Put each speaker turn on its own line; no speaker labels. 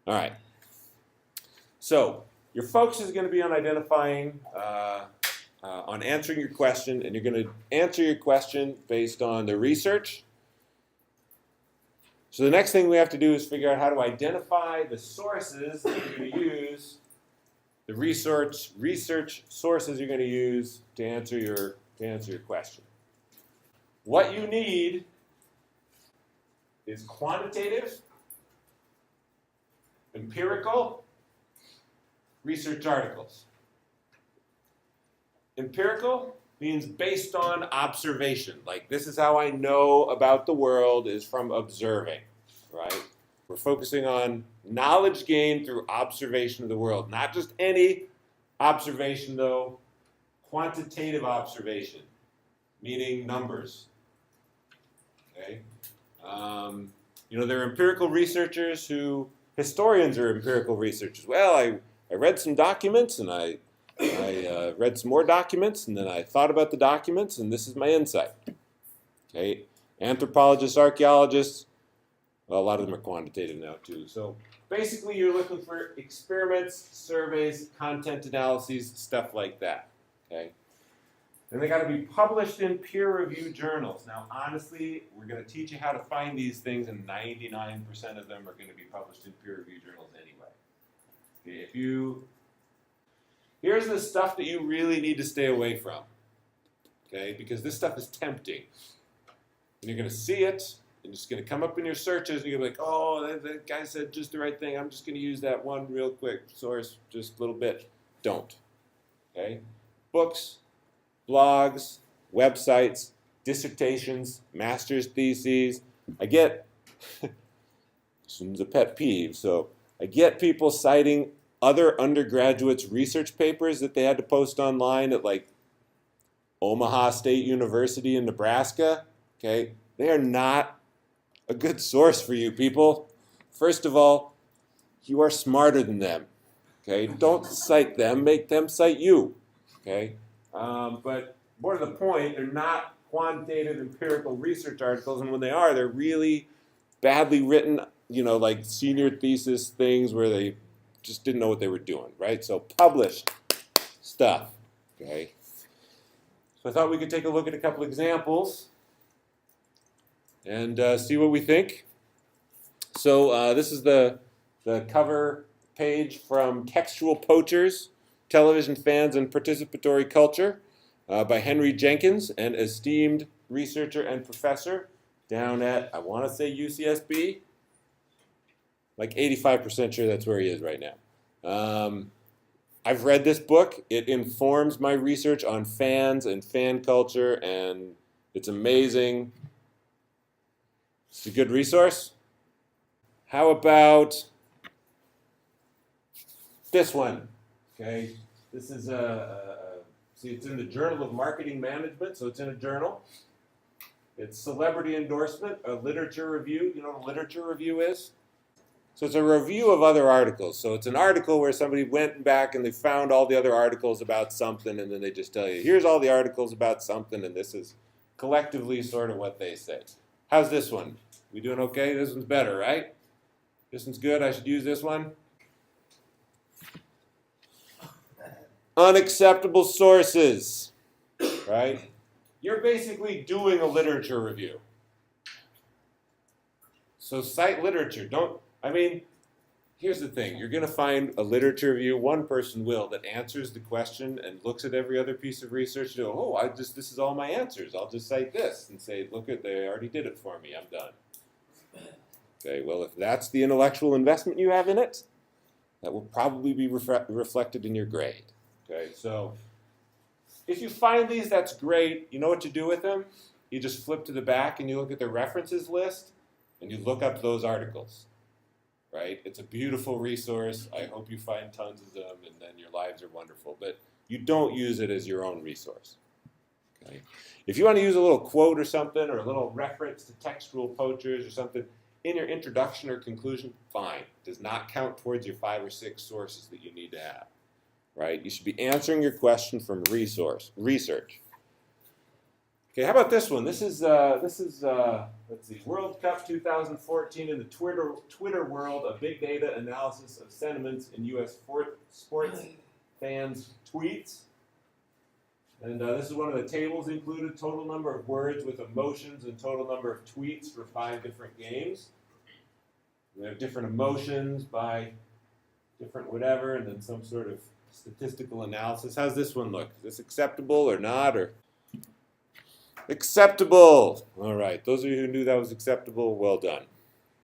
All right. So your focus is going to be on identifying, on answering your question, and you're going to answer your question based on the research. So the next thing we have to do is figure out how to identify the sources that you're going to use, the research sources you're going to use to answer your question. What you need is quantitative, empirical, research articles. Empirical means based on observation. Like, this is how I know about the world, is from observing, right? We're focusing on knowledge gained through observation of the world. Not just any observation, though, quantitative observation, meaning numbers. Okay? There are empirical researchers historians are empirical researchers. Well, I read some documents, and I read some more documents, and then I thought about the documents, and this is my insight. Okay? Anthropologists, archaeologists, well, a lot of them are quantitative now too. So basically you're looking for experiments, surveys, content analyses, stuff like that. Okay? And they got to be published in peer-reviewed journals. Now, honestly, we're going to teach you how to find these things, and 99% of them are going to be published in peer-reviewed journals anyway. Okay, here's the stuff that you really need to stay away from. Okay, because this stuff is tempting. And you're going to see it, and it's going to come up in your searches, and you're going to be like, oh, that guy said just the right thing. I'm just going to use that one real quick source, just a little bit. Don't. Okay? Books, blogs, websites, dissertations, master's theses. I get, this one's a pet peeve, so I get people citing other undergraduates' research papers that they had to post online at like Omaha State University in Nebraska. Okay, they are not a good source for you people. First of all, you are smarter than them. Okay, don't cite them, make them cite you. Okay. But more to the point, they're not quantitative empirical research articles, and when they are, they're really badly written, like senior thesis things where they just didn't know what they were doing, right? So published stuff, okay? So I thought we could take a look at a couple examples and see what we think. So this is the cover page from Textual Poachers, Television Fans and Participatory Culture by Henry Jenkins, an esteemed researcher and professor down at, I want to say UCSB. Like 85% sure that's where he is right now. I've read this book. It informs my research on fans and fan culture, and it's amazing. It's a good resource. How about this one? Okay, this is see, it's in the Journal of Marketing Management, so it's in a journal. It's celebrity endorsement, a literature review. You know what a literature review is? So it's a review of other articles. So it's an article where somebody went back and they found all the other articles about something, and then they just tell you, here's all the articles about something, and this is collectively sort of what they say. How's this one? We doing okay? This one's better, right? This one's good. I should use this one. Unacceptable sources, right? You're basically doing a literature review. So cite literature. Here's the thing. You're going to find a literature review, one person will, that answers the question and looks at every other piece of research and go, this is all my answers. I'll just cite this and say, look, they already did it for me. I'm done. Okay, well, if that's the intellectual investment you have in it, that will probably be reflected in your grade. Okay, so if you find these, that's great. You know what to do with them? You just flip to the back and you look at the references list and you look up those articles, right? It's a beautiful resource. I hope you find tons of them, and then your lives are wonderful. But you don't use it as your own resource. Okay? If you want to use a little quote or something, or a little reference to Textual Poachers or something in your introduction or conclusion, fine. It does not count towards your 5 or 6 sources that you need to have. Right? You should be answering your question from research. Okay, how about this one? This is let's see, World Cup 2014 in the Twitter world, a big data analysis of sentiments in U.S. sports fans' tweets. And this is one of the tables included, total number of words with emotions and total number of tweets for 5 different games. We have different emotions by different whatever, and then some sort of statistical analysis. How's this one look? Is this acceptable or not? Or acceptable. All right. Those of you who knew that was acceptable, well done.